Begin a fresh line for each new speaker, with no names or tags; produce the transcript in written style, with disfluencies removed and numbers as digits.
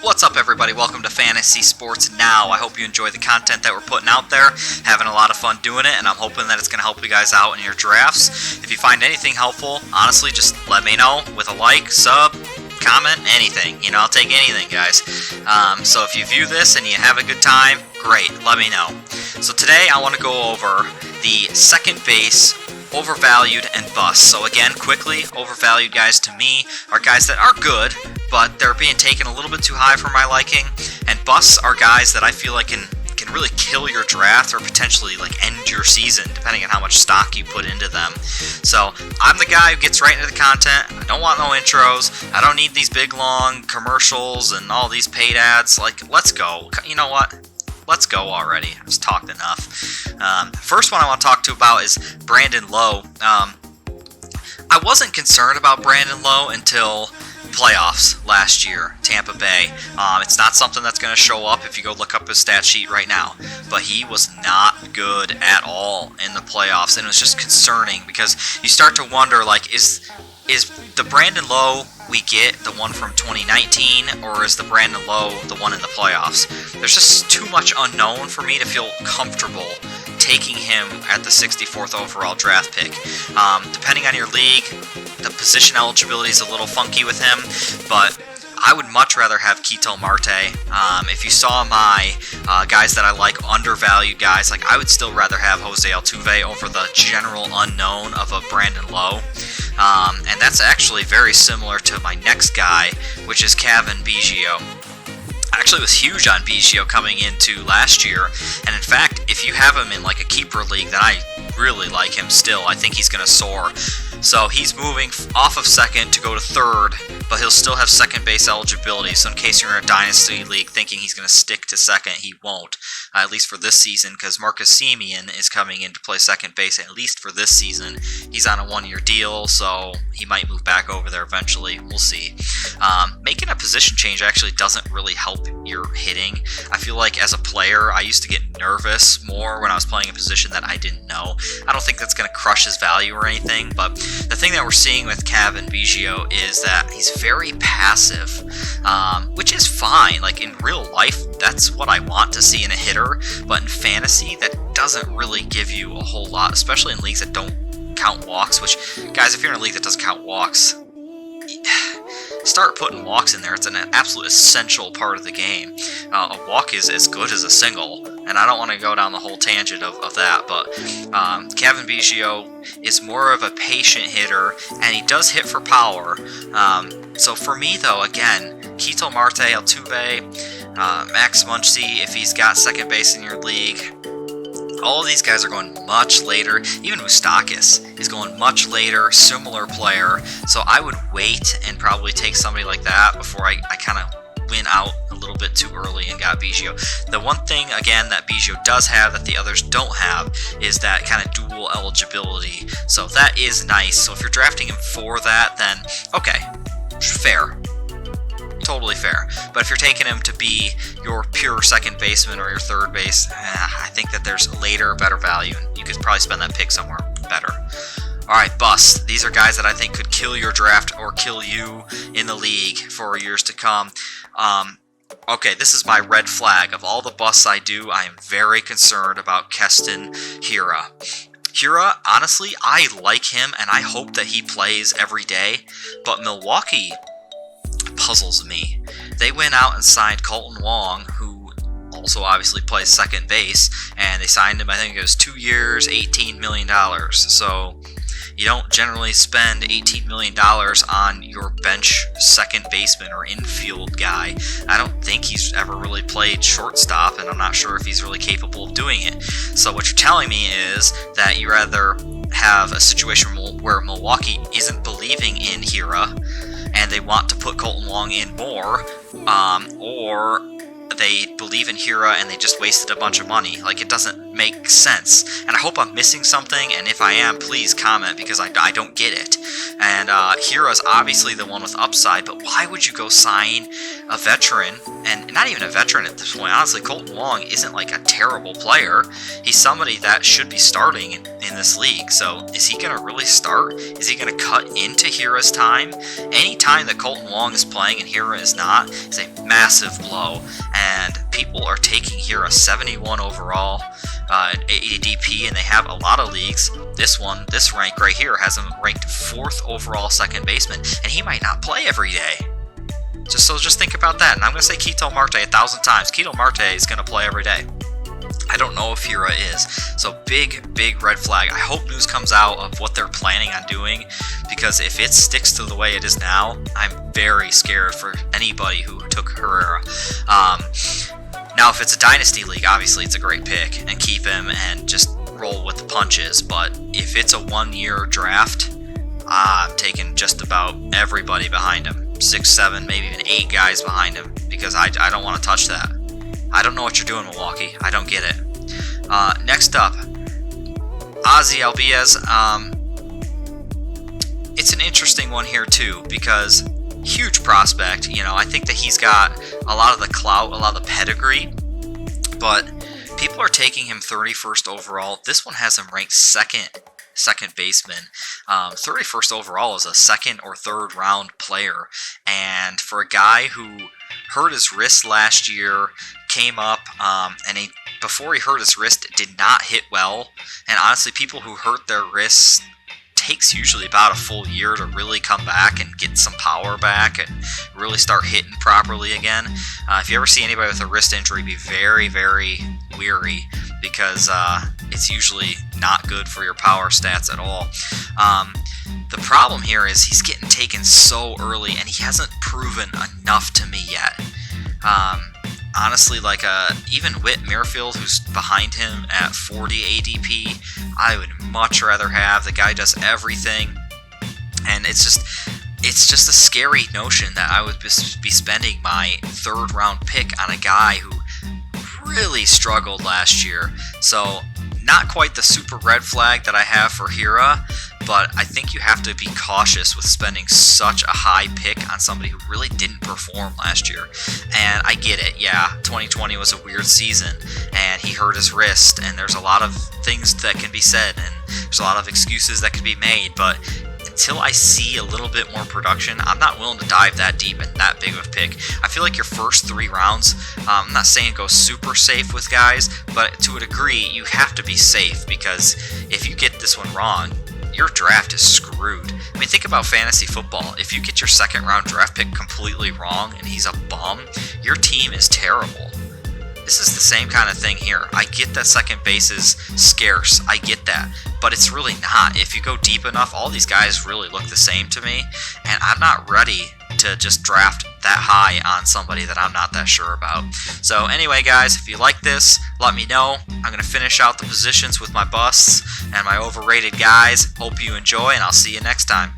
What's up, everybody? Welcome to Fantasy Sports Now. I hope you enjoy the content that we're putting out there. Having a lot of fun doing it, and I'm hoping that it's going to help you guys out in your drafts. If you find anything helpful, honestly, just let me know with a like, sub, comment, anything. I'll take anything, guys. So if you view this and you have a good time, great. Let me know. So today I want to go over the second base overvalued and bust. So again, quickly, overvalued guys to me are guys that are good, but they're being taken a little bit too high for my liking. And busts are guys that I feel like can really kill your draft or potentially like end your season, depending on how much stock you put into them. So I'm the guy who gets right into the content. I don't want no intros. I don't need these big long commercials and all these paid ads. Like, let's go. You know what? Let's go already. I've just talked enough. First one I want to talk to about is Brandon Lowe. I wasn't concerned about Brandon Lowe until playoffs last year, Tampa Bay. It's not something that's going to show up if you go look up his stat sheet right now, but he was not good at all in the playoffs, and it was just concerning because you start to wonder, like, is the Brandon Lowe we get the one from 2019, or is the Brandon Lowe the one in the playoffs? There's just too much unknown for me to feel comfortable taking him at the 64th overall draft pick. Depending on your league, the position eligibility is a little funky with him, but I would much rather have Ketel Marte. If you saw my guys that I like, undervalued guys, like I would still rather have Ozzie Albies over the general unknown of a Brandon Lowe. And that's actually very similar to my next guy, which is Bgio. I actually was huge on Bgio coming into last year, and in fact, if you have him in like a keeper league, then I really like him still. I think he's going to soar. So he's moving off of second to go to third, but he'll still have second base eligibility. So in case you're in a dynasty league thinking he's going to stick to second, he won't, at least for this season, because Marcus Semien is coming in to play second base at least for this season. He's on a one-year deal, so he might move back over there eventually. We'll see. Making a position change actually doesn't really help your hitting. I feel like as a player, I used to get nervous more when I was playing a position that I didn't know. I don't think that's going to crush his value or anything, but the thing that we're seeing with Bgio is that he's very passive, which is fine. Like in real life, that's what I want to see in a hitter, but in fantasy, that doesn't really give you a whole lot, especially in leagues that don't count walks, which, guys, if you're in a league that doesn't count walks, start putting walks in there. It's an absolute essential part of the game. A walk is as good as a single, and I don't want to go down the whole tangent of that, but Bgio is more of a patient hitter, and he does hit for power. So for me, though, again, Ketel Marte, Altuve, Max Muncy, if he's got second base in your league, all of these guys are going much later. Even Moustakas is going much later, similar player. So I would wait and probably take somebody like that before I kind of went out a little bit too early and got Bgio. The one thing, again, that Bgio does have that the others don't have is that kind of dual eligibility. So that is nice. So if you're drafting him for that, then okay, fair. Totally fair. But if you're taking him to be your pure second baseman or your third base, I think that there's later better value, and you could probably spend that pick somewhere better. Alright, bust. These are guys that I think could kill your draft or kill you in the league for years to come. Okay, this is my red flag. Of all the busts I do, I am very concerned about Keston Hiura. Hiura, honestly, I like him, and I hope that he plays every day, but Milwaukee puzzles me. They went out and signed Colton Wong, who also obviously plays second base, and they signed him, I think it was 2 years, $18 million. So you don't generally spend $18 million on your bench second baseman or infield guy. I don't think he's ever really played shortstop, and I'm not sure if he's really capable of doing it. So what you're telling me is that you rather have a situation where Milwaukee isn't believing in Hiura, and they want to put Colton Wong in more, or they believe in Hiura and they just wasted a bunch of money. Like, it doesn't make sense. And I hope I'm missing something, and if I am, please comment, because I don't get it. And Hira's obviously the one with upside, but why would you go sign a veteran, and not even a veteran at this point? Honestly, Colton Wong isn't like a terrible player. He's somebody that should be starting in this league. So is he going to really start? Is he going to cut into Hira's time? Any time that Colton Wong is playing and Hira is not is a massive blow, and people are taking Hira 71 overall ADP, and they have a lot of leagues. This rank right here has him ranked 4th overall second baseman, and he might not play every day. Just think about that. And I'm going to say Ketel Marte 1,000 times. Ketel Marte is going to play every day. I don't know if Hira is. So big red flag. I hope news comes out of what they're planning on doing, because if it sticks to the way it is now, I'm very scared for anybody who took Herrera. Now, if it's a dynasty league, obviously it's a great pick, and keep him and just roll with the punches. But if it's a 1-year draft, I'm taking just about everybody behind him. 6, 7, maybe even 8 guys behind him, because I don't want to touch that. I don't know what you're doing, Milwaukee. I don't get it. Next up, Ozzie Albies. It's an interesting one here too, because huge prospect. I think that he's got a lot of the clout, a lot of the pedigree, but people are taking him 31st overall. This one has him ranked second baseman. 31st overall is a 2nd or 3rd round player, and for a guy who hurt his wrist last year, came up, and before he hurt his wrist, did not hit well. And honestly, people who hurt their wrists takes usually about a full year to really come back and get some power back and really start hitting properly again. If you ever see anybody with a wrist injury, be very, very weary, because it's usually not good for your power stats at all. The problem here is he's getting taken so early, and he hasn't proven enough to me yet. Honestly, even Whit Merrifield, who's behind him at 40 ADP, I would much rather have. The guy does everything, and it's just a scary notion that I would be spending my 3rd round pick on a guy who really struggled last year. So not quite the super red flag that I have for Hira, but I think you have to be cautious with spending such a high pick on somebody who really didn't perform last year. And I get it, yeah, 2020 was a weird season, and he hurt his wrist, and there's a lot of things that can be said, and there's a lot of excuses that can be made, but until I see a little bit more production, I'm not willing to dive that deep in that big of a pick. I feel like your first 3 rounds, I'm not saying go super safe with guys, but to a degree, you have to be safe, because if you get this one wrong, your draft is screwed. I mean, think about fantasy football. If you get your 2nd round draft pick completely wrong and he's a bum, your team is terrible. This is the same kind of thing here. I get that second base is scarce. I get that. But it's really not. If you go deep enough, all these guys really look the same to me, and I'm not ready to just draft that high on somebody that I'm not that sure about. So anyway, guys, if you like this, let me know. I'm going to finish out the positions with my busts and my overrated guys. Hope you enjoy, and I'll see you next time.